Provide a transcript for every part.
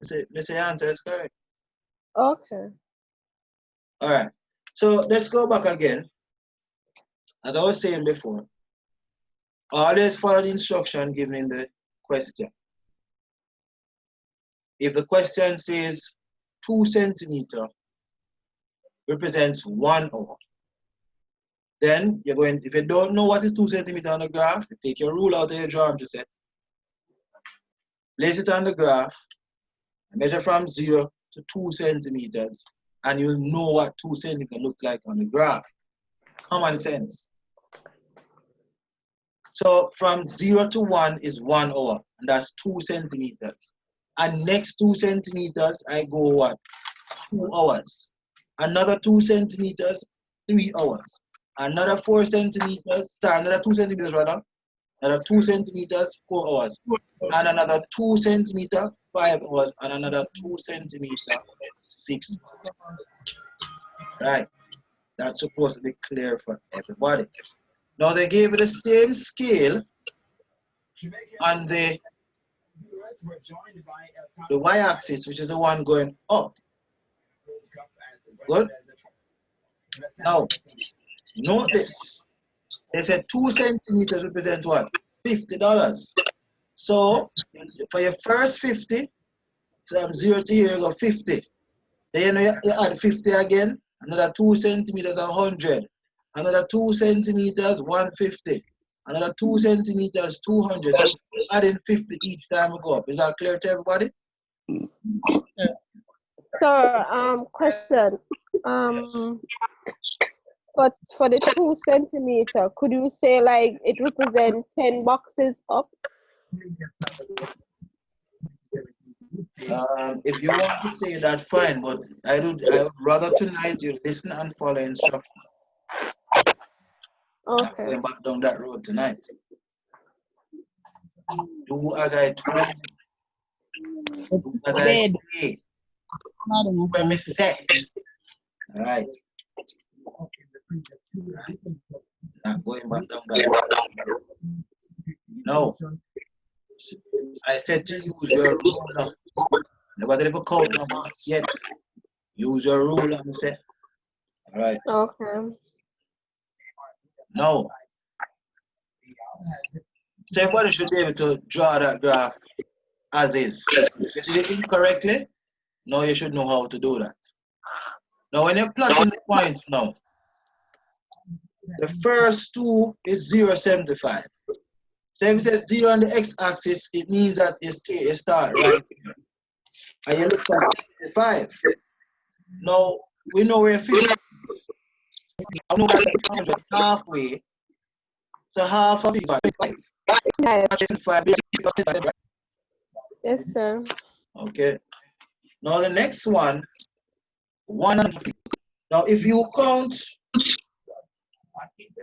Let's say answer is correct. Okay. All right. So let's go back again. As I was saying before, always follow the instruction given in the question. If the question says 2 centimeter represents 1 hour, then you're going, if you don't know what is 2 centimeter on the graph, you take your rule out of your geometry set, place it on the graph, measure from 0 to 2 centimeters, and you'll know what 2 centimeters looks like on the graph. Common sense. So from 0 to 1 is 1 hour, and that's 2 centimeters. And next 2 centimeters, I go what? 2 hours. Another 2 centimeters, 3 hours. Another 4 centimeters, sorry, another 2 centimeters rather. Another 2 centimeters, 4 hours. And another 2 centimeters, 5 hours. And another 2 centimeters, 6 hours. Right. That's supposed to be clear for everybody. Now they gave it the same scale on the y-axis, which is the one going up. Good. Now, note this. They said 2 centimeters represent what? $50. So for your first 50, from 0 to here, you go 50. Then you add 50 again, another 2 centimeters, 100. Another 2 centimeters, 150. Another 2 centimeters, 200. So adding 50 each time we go up. Is that clear to everybody? So, question. But for the 2 centimeter, could you say like it represents 10 boxes up? If you want to say that, fine, but I would rather tonight you listen and follow instructions. Okay. Not going back down that road tonight. Do as I told you. Do as I say. When me say. All right. Not going back down that road. No. I said to use your ruler. Nobody ever count no marks yet. Use your ruler and say. All right. Okay. No. So everybody should be able to draw that graph as is. If you did it incorrectly, now you should know how to do that. Now when you're plotting the points now, the first two is 0.75. So if it says 0 on the x-axis, it means that you start right here. And you look for 75. Now, we know where 50 is. I know that 100 halfway. So half of it is 5. Yes, sir. Okay. Now the next one, 150. Now if you count,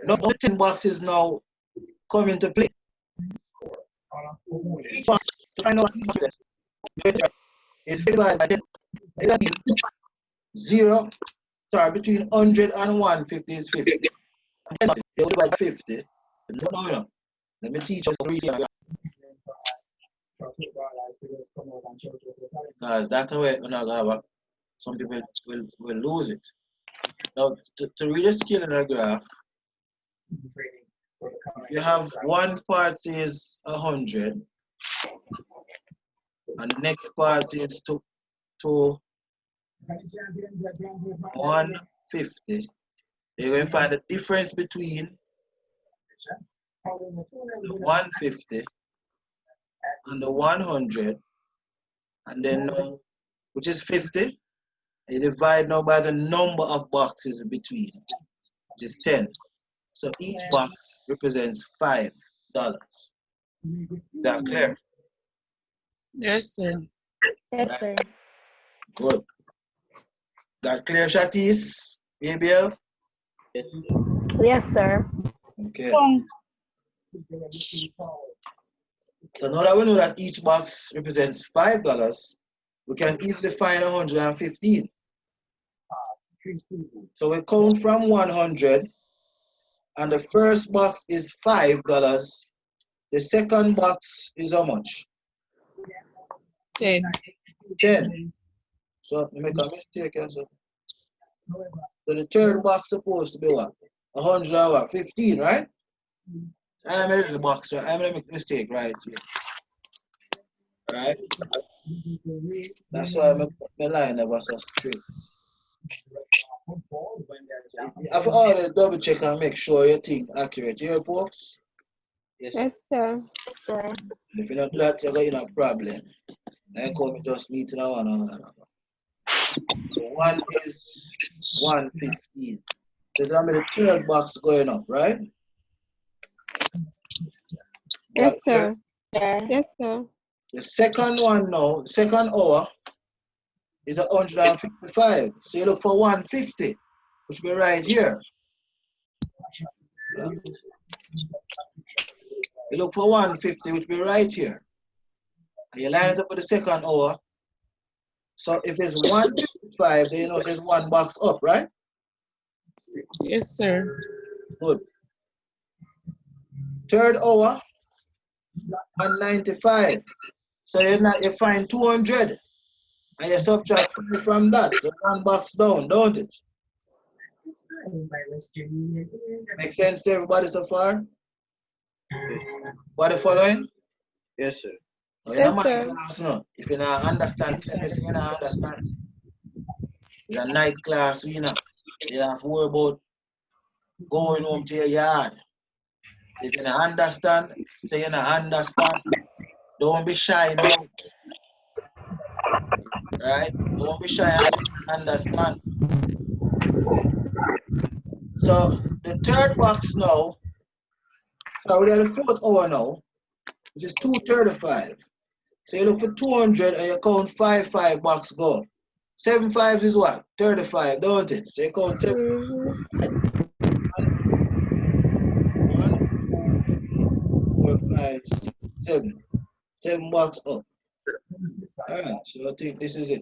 now the 10 boxes now come into play. Each box, to find out each box is divided by 10. That means 0, sorry, between 100 and 150 is 50. And 10 boxes, they will divide by 50. No. Let me teach us reason. Because that's the way some people will lose it. Now, to read a scale in a graph, you have one part says 100, and the next part is to 150. You're going to find the difference between the 150 and the 100, and then which is 50. You divide now by the number of boxes between, which is 10. So each box represents $5. Is that clear? Yes, sir. Yes, sir. Good. That clear, Shatis? ABL? Yes, sir. Okay. So now that we know that each box represents $5, we can easily find 115. So we count from 100, and the first box is $5. The second box is how much? 10. 10. So let me make a mistake here. So the third box supposed to be what? 100 and what? 15, right? I made the box, right? I made a mistake right here. Right? That's why my line never so straight. You have to always double check and make sure you think accurate. You hear, folks? Yes, sir. If you don't do that, you're going to have a problem. I come just meet in one. So 1 is 115. So that means the third box going up, right? Yes, Right here. sir. Yes, sir. The second one now, second hour is 155. So you look for 150, which will be right here. You look for 150, which will be right here. And you line it up for the second hour. So if it's 155, then you know it's one box up, right? Yes, sir. Good. Third hour, 195. So you find 200 and you subtract 5 from that. So one box down, don't it? Make sense to everybody so far? What the following? Yes, sir. Oh, you're not Yes, my sir. class, no. If you not understand, tell me, say you not understand. It's a night class, you know. You don't have to worry about going home to your yard. If you don't understand, say you don't understand. Don't be shy now, right? Don't be shy and say you don't understand. So the third box now, so we're at the fourth hour now, which is 235. So you look for 200 and you count 5 box go. 7 fives is what? 35, don't it? So you count 7. Mm-hmm. 1, 2, 3, 4, 5, 6, 7. 7 box up. Alright, so I think this is it.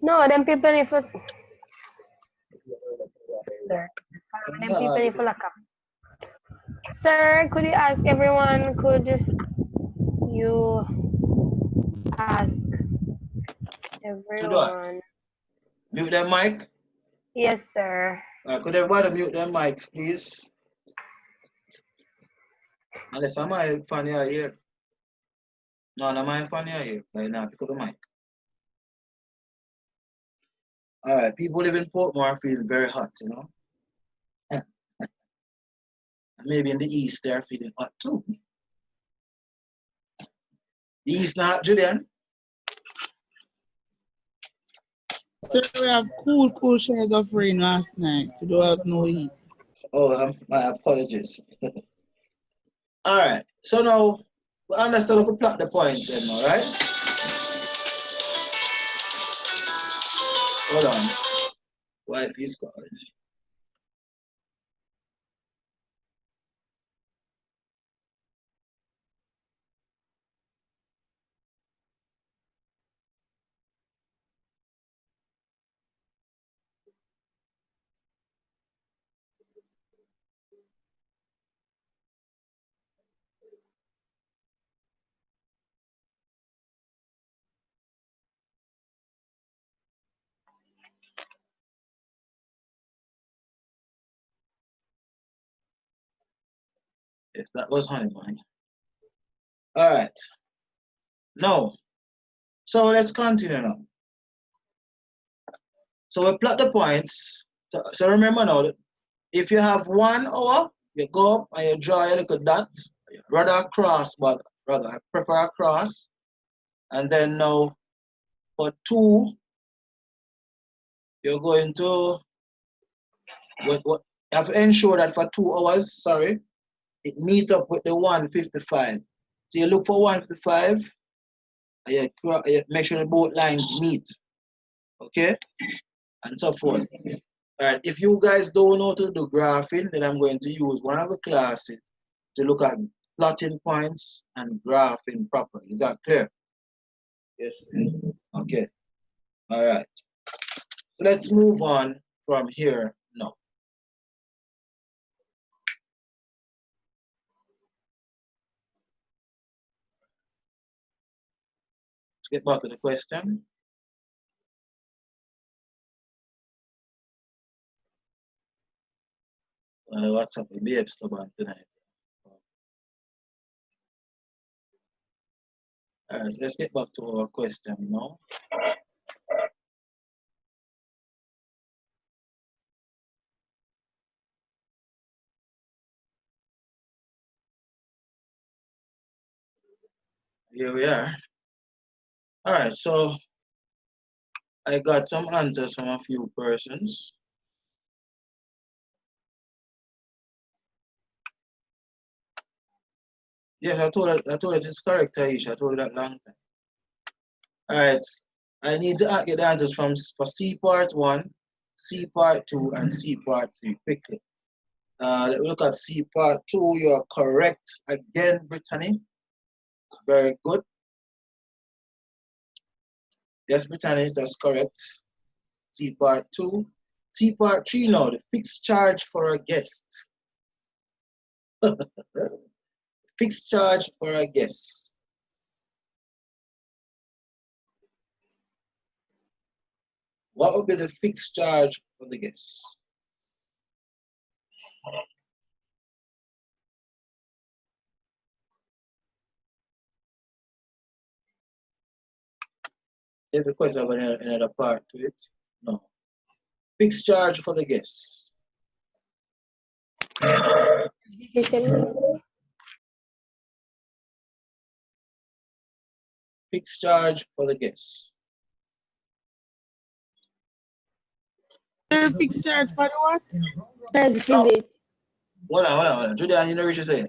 No, them people need to. Sir, them people No, need to lock up. Sir, could you ask everyone? Could you ask to do what? everyone? Mute their mic. Yes, sir. Could everybody mute their mics, please? Unless I'm my funny here. No, not my funny here. Right now, pick up the mic. Alright, people live in Portmore feeling very hot, you know. Maybe in the east they're feeling hot too. The east not Julian. So we have cool showers of rain last night. We don't have no heat. Oh, my apologies. Alright, so now we understand how to plot the points then, alright? Hold on. Wife is calling. Yes, that was honey bunny. Alright. Now, so let's continue now. So we plot the points. So remember now that if you have 1 hour, you go up and you draw a little dot, rather a cross, but rather I prefer a cross. And then now for 2, you're going to what you have to ensure that for 2 hours, sorry, it meet up with the 155. So you look for 155 and you make sure the both lines meet. Okay? And so forth. Alright, if you guys don't know how to do graphing, then I'm going to use one of the classes to look at plotting points and graphing properly. Is that clear? Yes. Okay. Alright. Let's move on from here now. get back to the question. What's up with Babe Stubborn tonight? Alright, so let's get back to our question now. Here we are. Alright, so I got some answers from a few persons. Yes, I told her it's correct, Aisha. I told her that long time. Alright, I need to get the answers for C part 1, C part 2, and C part 3 quickly. Let me look at C part 2. You're correct again, Brittany. Very good. Yes, Brittany, that's correct. C part 2. C part 3 now, the fixed charge for a guest. Fixed charge for a guest. What would be the fixed charge for the guest? There's a question about another part to it. No. Fixed charge for the guests. Fixed charge for the guests. Fixed charge for the what? Visit. Hold on. Julian, you know what you say?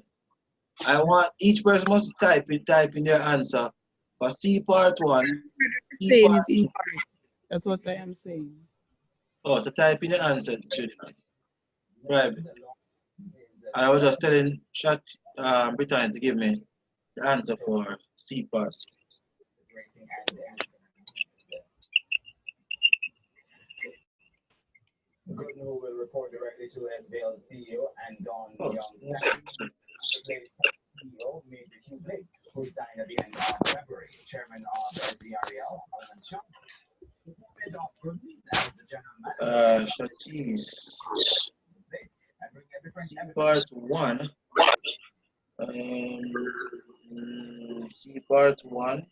I want each person must type in their answer for C part 1. Saying is incorrect. That's what I am saying. Oh, so type in the answer, Julian. Right. And I was just telling Brittany to give me the answer for C part. Good News will report directly to SBL CEO and Don Young CEO made the Hugh Blake, who signed at the end of February, chairman of SBREL, Alman Chung. As the general manager. Shatis. C part 1. C part 1.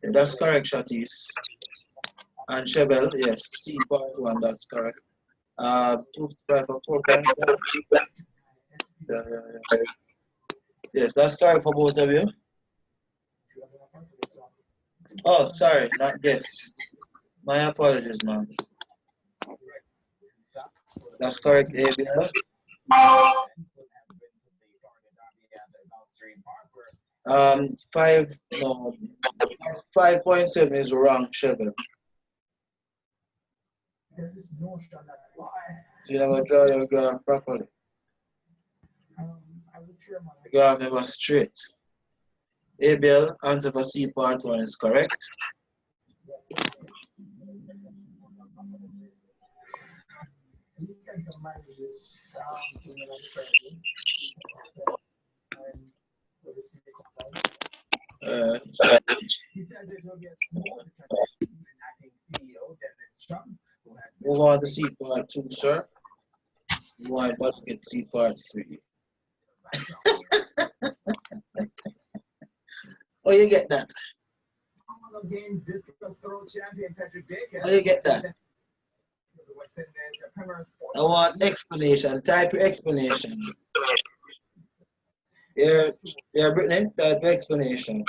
Yeah, that's correct, Shatis. And Chevelle, yes, C part 1, that's correct. 255 or 4.5. Yeah. Yes, that's correct for both of you. Oh, sorry, not guess. My apologies, ma'am. That's correct, ABL. 5.7 is wrong, Chevelle. So you never draw your graph properly. The graph never straight. ABL, answer for C part 1 is correct. Move on to C part 2, sir. Why but get C part 3? Oh, you get that? Oh, you get that? I want explanation. Type your explanation. Yeah, Brittany, type your explanation.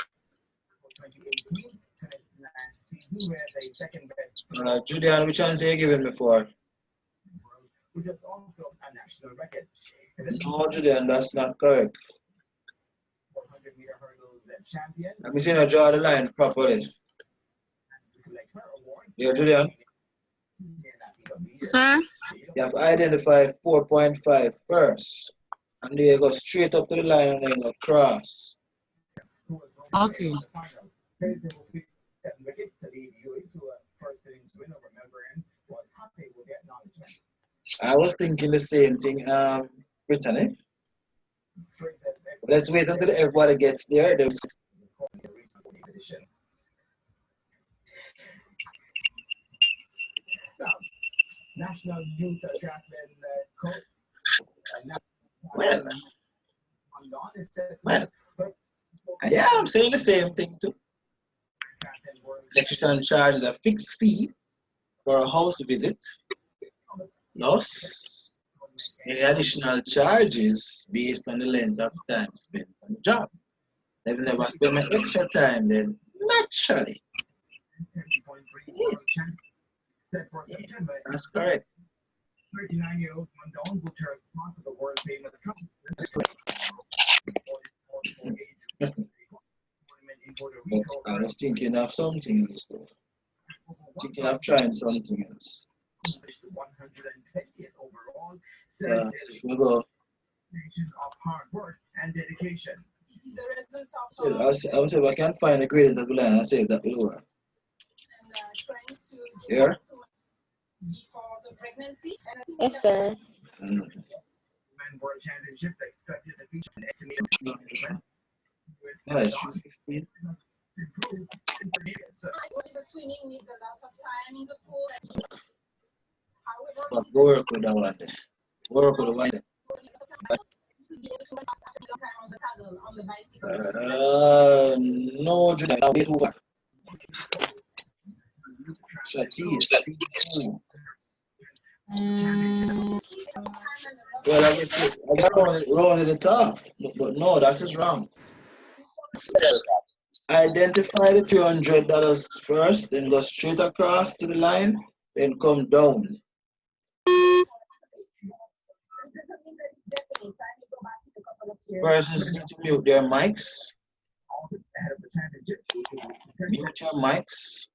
Julian, which answer are you giving me for? No, Julian, that's not correct. Let me see you draw the line properly. Yeah, Julian? Sir? You have to identify 4.5 first. And then you go straight up to the line and then go cross. Okay. I was thinking the same thing, Brittany. Let's wait until everybody gets there. edition. Now, National Youth Triathlon Coach. Well, Is set to well, yeah, I'm saying the same thing too. Electrician charges a fixed fee for a house visit, plus any additional charges based on the length of time spent on the job. If I never spend my extra time, then naturally, set for September. that's correct. 39-year-old Mondon booked her spot for the world famous company. But I was thinking of something else though. Thinking of trying something else. 120th overall. Yeah, Says so we go. of hard work and dedication. It is a result So of I'll say if I can find the gradient of the line, I'll save that below. and trying to Yeah? get to before the pregnancy. And I think Yes, sir. Mm. Men World Championships expected to feature an estimated Nice. 15. So, the swimming needs a lot of time in the pool. However, But go work with that one there. Work with the one there. to be able to run after a long time on the saddle, on the bicycle. No, Judah, I'll wait over. Shatis. Well, I get wrong at the top, but no, that's just wrong. Identify the $200 first, then go straight across to the line, then come down. Persons need to mute their mics. Mute your mics.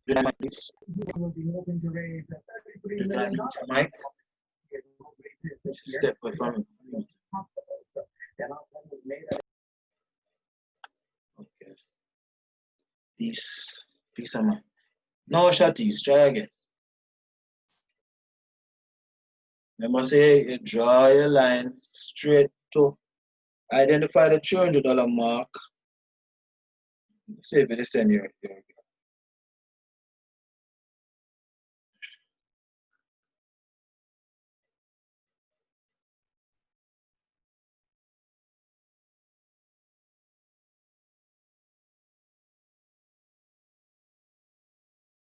Do that, mic, please. Do that, mute your mic. Step away from it. Okay. Peace. Peace of mind. No Shatis, try again. Remember, say you draw your line straight to identify the $200 mark. Say if you send your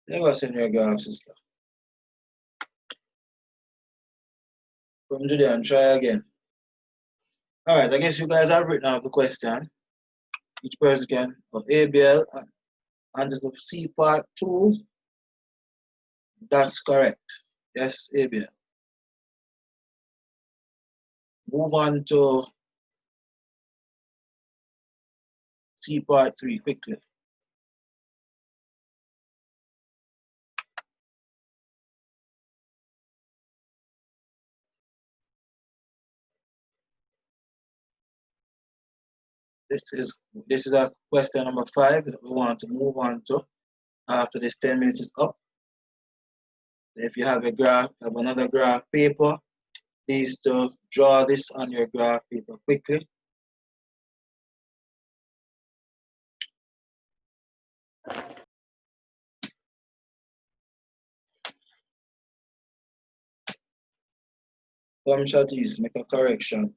never send your graph, sister. Come to there and try again. Alright, I guess you guys have written out the question. Each person can of ABL answers of C part 2. That's correct. Yes, ABL. Move on to C part 3 quickly. This is our question number 5 that we want to move on to after this 10 minutes is up. If you have a graph, have another graph paper, please to draw this on your graph paper quickly. Come Shatis, make a correction.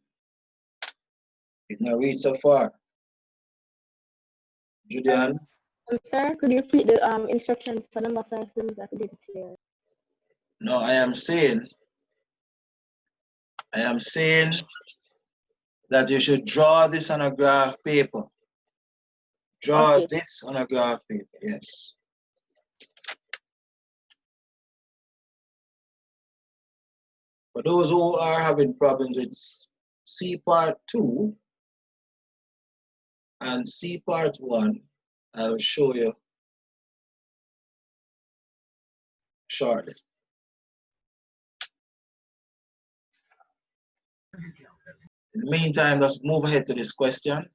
It not reach so far. Julian, Sir, could you repeat the instructions for number 5, please? I didn't hear. no, I am saying that you should draw this on a graph paper. Draw Okay. this on a graph paper, yes. For those who are having problems with C part 2 and C part 1, I'll show you shortly. In the meantime, let's move ahead to this question.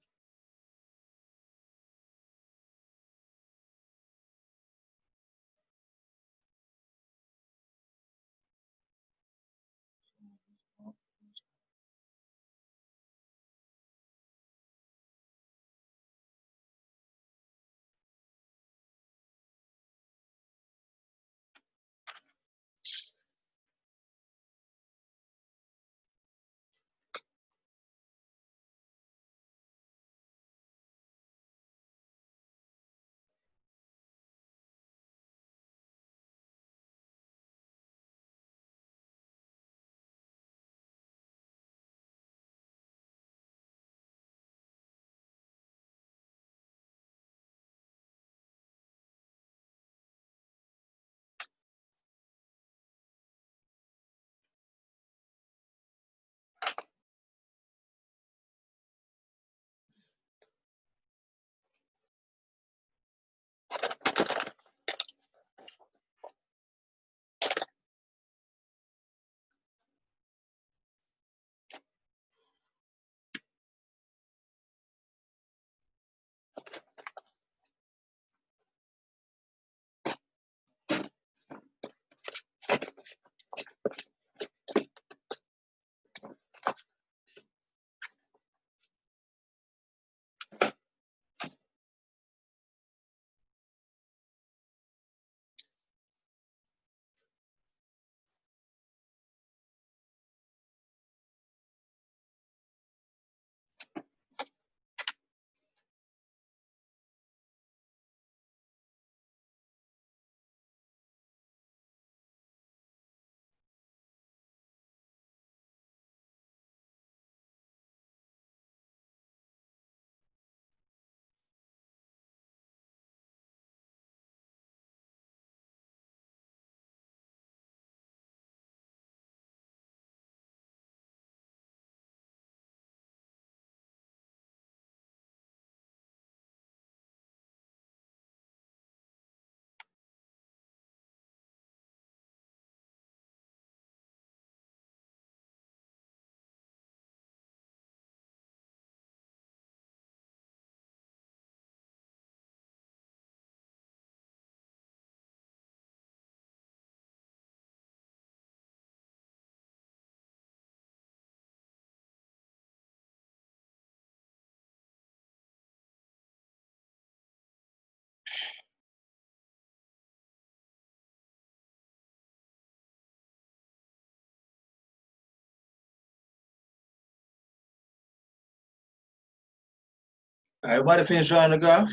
Everybody finish drawing the graph?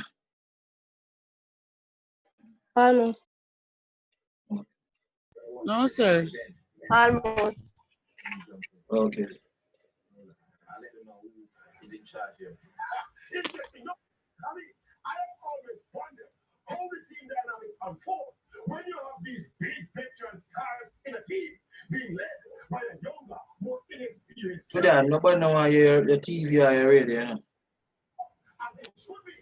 Almost. No, sir. Almost. Okay. Interesting. No, I mean, I have always wondered how the team dynamics unfold when you have these big veteran stars in a team being led by a younger, more inexperienced So then, nobody know why your TV or your radio, you know? as it should be.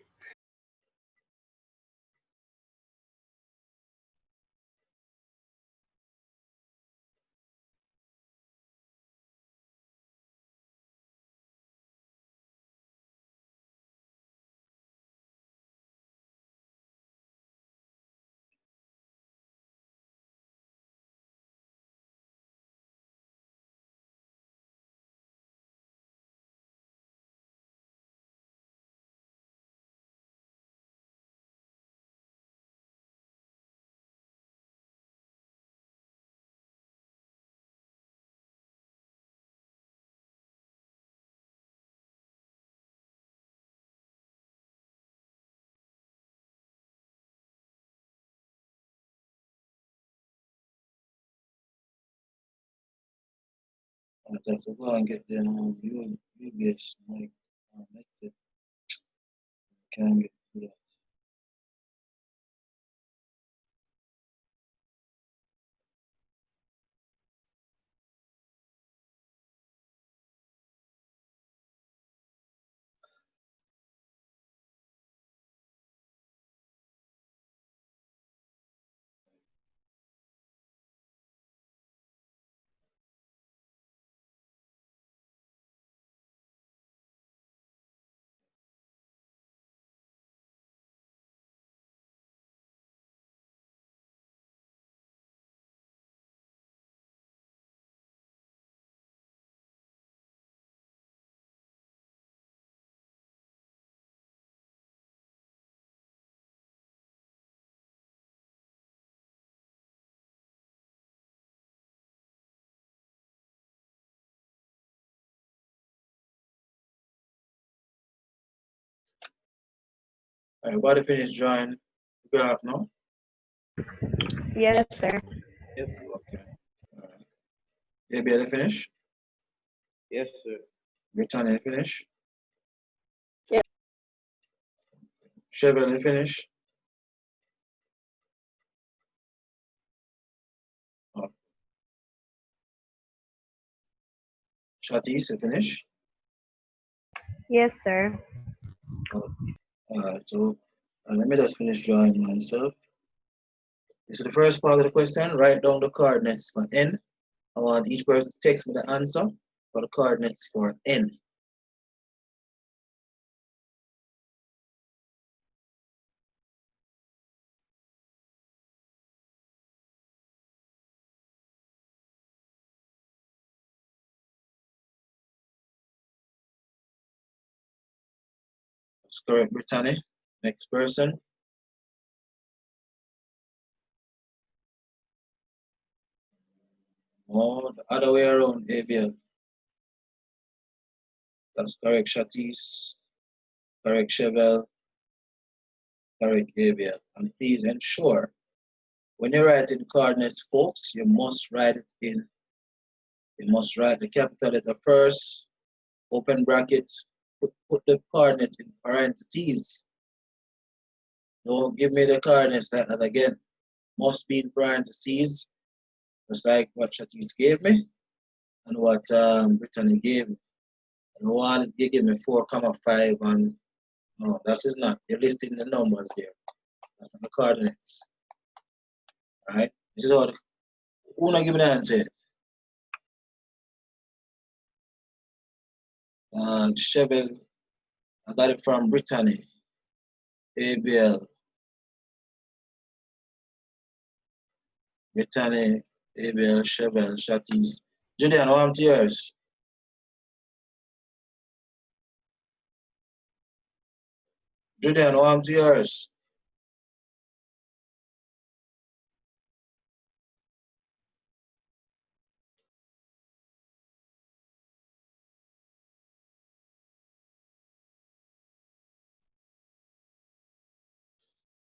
I have to go and get the UBS mic. That's it. Can't get to that. Everybody finish drawing the graph now? Yes, sir. Yes, Okay. All right. ABL finish? yes, sir. Britannia finish? Yeah. Chevelle finish? Oh. Shatis finish? Yes, sir. Oh. Alright, so let me just finish drawing myself. This is the first part of the question. Write down the coordinates for n. I want each person to text me the answer for the coordinates for n. That's correct, Brittany. Next person. Oh, the other way around, ABL. That's correct, Shatis. Correct, Chevelle. Correct, ABL. And please ensure when you're writing coordinates, folks, you must write the capital letter first, open brackets, put the coordinates in parentheses. Don't give me the coordinates like that again. Must be in parentheses, just like what Shatis gave me and what Brittany gave me. And one is giving me 4,5 and no, that is not. You're listing the numbers there. That's not the coordinates. Alright? This is all the, who not give me the answer yet? Chevelle, I got it from Brittany. ABL. Brittany, ABL, Chevelle, Shatis. Julian, how am to yours? Julian, how am to yours?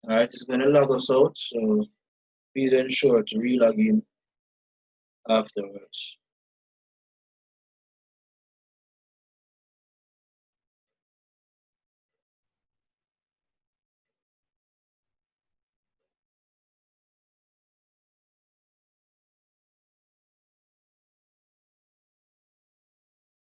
Alright, it's gonna log us out, so please ensure to re-log in afterwards.